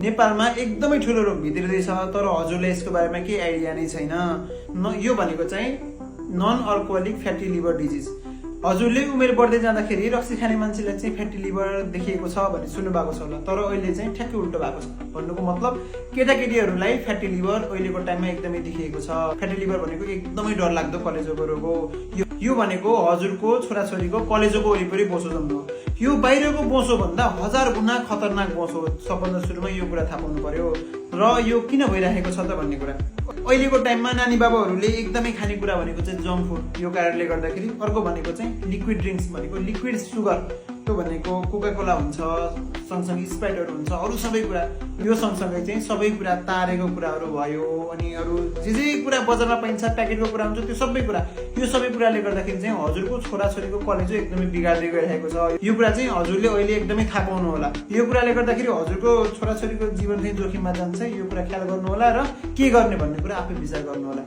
नेपालमा एकदमै ठुलो रोग भित्रिँदैछ, तर हजुरले यसको बारेमा केही आइडिया नै छैन। यो भनेको चाहिँ non alcoholic fatty liver disease. हजुरले उमेर बढ्दै जाँदाखेरि रक्सी खाने मान्छेलाई चाहिँ फ्याटी लिभर देखिएको छ भन्ने सुन्नु भएको छ होला, तर अहिले चाहिँ ठ्याक्कै उल्टो भएको छ। भन्नुको मतलब केटाकेटीहरूलाई फ्याटी लिभर अहिलेको टाइममा एकदमै देखिएको छ। फ्याटी लिभर भनेको एकदमै डरलाग्दो कलेजोको रोग हो। यो भनेको हजुरको छोराछोरीको कलेजोको वरिपरि बोसो जम्नु हो। यो बाहिरको बोसो भन्दा 1000 गुणा खतरनाक बोसो हो। सबभन्दा सुरुमा यो कुरा थाहा पाउनु पर्यो। र यो किन भइरहेको छ त भन्ने कुरा, अहिलेको टाइममा नानी बाबाहरूले एकदमै खाने कुरा भनेको चाहिँ जङ्क फुड। यो कारणले गर्दाखेरि अर्को भनेको चाहिँ लिक्विड ड्रिङ्क्स भनेको लिक्विड सुगर, त्यो भनेको कोका कोला हुन्छ, सँगसँगै स्प्राइटहरू हुन्छ, अरू सबै कुरा। यो सँगसँगै चाहिँ सबै कुरा तारेको कुराहरू भयो, अनि अरू जे कुरा बजारमा पाइन्छ प्याकेटको कुरा हुन्छ, त्यो सबै कुरा। यो सबै कुराले गर्दाखेरि चाहिँ हजुरको छोराछोरीको कलेजो एकदमै बिगार्दै गइरहेको छ। यो कुरा चाहिँ हजुरले अहिले एकदमै थाहा पाउनु होला। यो कुराले गर्दाखेरि हजुरको छोराछोरीको जीवन चाहिँ जोखिममा जान्छ। यो कुरा ख्याल गर्नु होला र के गर्ने भन्ने कुरा आफै विचार गर्नु होला।